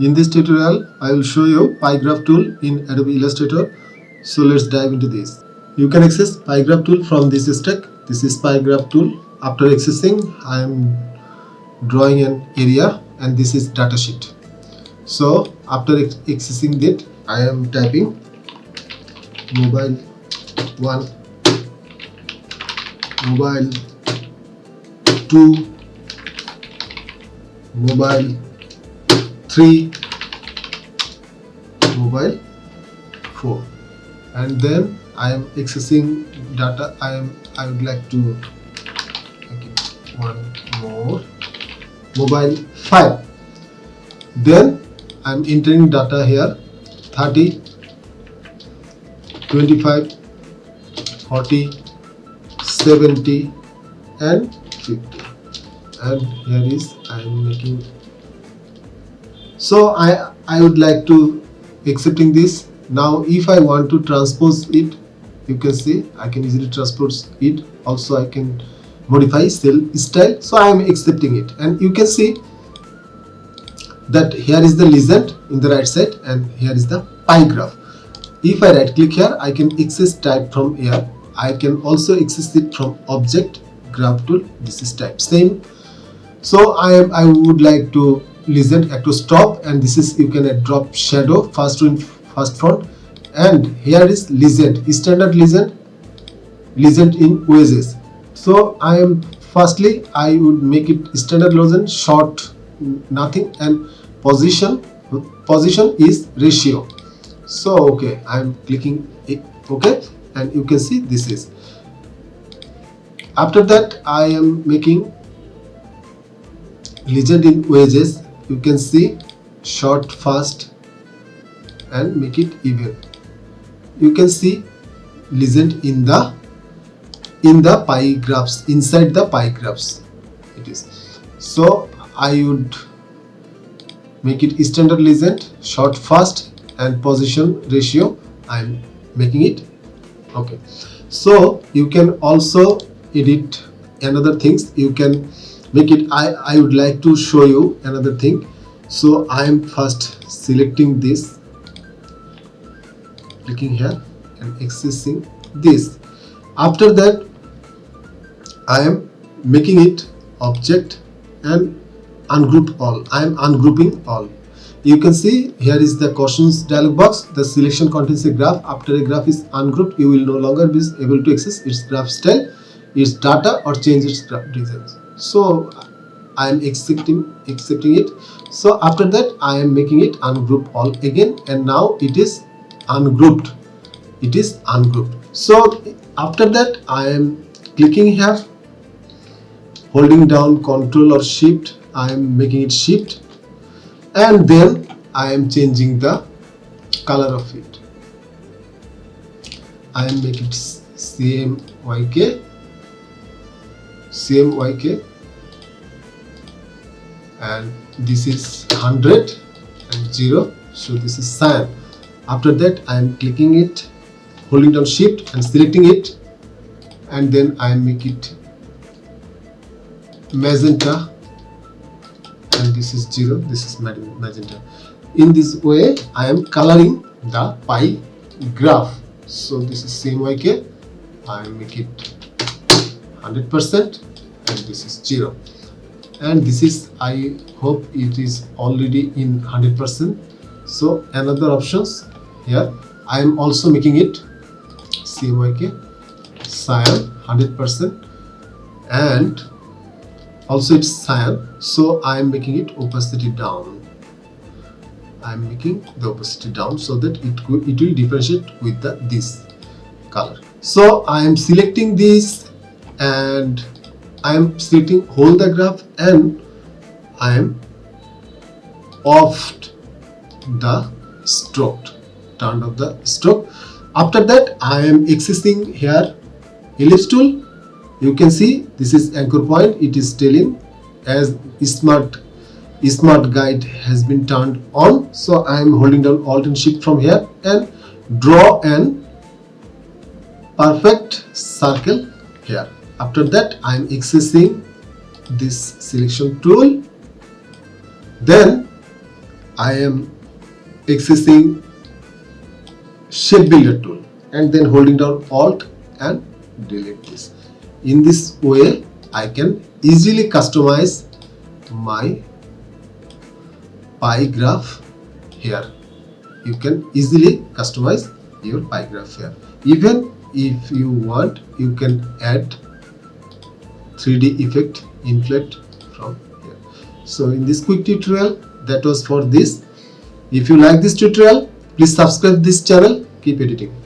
In this tutorial, I will show you pie graph tool in Adobe Illustrator. So let's dive into this. You can access pie graph tool from this stack. This is pie graph tool. After accessing, I am drawing an area and this is data sheet. So after accessing that, I am typing mobile 1, mobile 2, mobile 3, mobile 4, and then I am accessing data. I would like to make it one more, mobile 5. Then I am entering data here 30, 25, 40, 70 and 50, and here is I am making. So I would like to accepting this. Now if I want to transpose it, you can see I can easily transpose it. Also I can modify cell style. So I am accepting it, and you can see that here is the legend in the right side and here is the pie graph. If I right click here, I can access type from here. I can also access it from object graph tool. This is type same. So I would like to legend to stop, and this is you can drop shadow first front, and here is legend, standard legend in wedges. So I am firstly I would make it standard legend, short nothing, and position is ratio. So okay, I am clicking it, okay, and you can see this is. After that I am making legend in wedges. You can see short fast and make it even. You can see legend in the pie graphs, inside the pie graphs it is. So I would make it standard legend, short fast and position ratio. I'm making it okay. So you can also edit another things. You can make it. I would like to show you another thing. So I am first selecting this, clicking here and accessing this. After that I am making it object and ungroup all. I am ungrouping all. You can see here is the questions dialog box. The selection contains a graph. After a graph is ungrouped, you will no longer be able to access its graph style, its data, or change its graph designs. So I am accepting it. So after that I am making it ungroup all again, and now it is ungrouped. It is ungrouped. So after that I am clicking here, holding down Ctrl or Shift. I am making it Shift, and then I am changing the color of it. I am making it CMYK, and this is 100 and 0. So this is cyan. After that I am clicking it, holding down Shift and selecting it, and then I am making it magenta, and this is 0, this is magenta. In this way I am coloring the pie graph. So this is CMYK. I make it 100% and this is 0, and this is, I hope it is already in 100%. So another options here, I am also making it CMYK cyan 100%, and also it's cyan. So I am making it opacity down. I am making the opacity down so that it will differentiate with this color. So I am selecting this, and I am selecting hold the graph, and I am offed the stroke, turned off the stroke. After that I am accessing here ellipse tool. You can see this is anchor point. It is telling as smart guide has been turned on. So I am holding down Alt and Shift from here and draw an perfect circle here. After that I am accessing this selection tool. Then I am accessing shape builder tool and then holding down alt and delete this. In this way I can easily customize my pie graph here. You can easily customize your pie graph here. Even if you want, you can add 3D effect inflate from here. So in this quick tutorial, that was for this. If you like this tutorial, please subscribe this channel. Keep editing.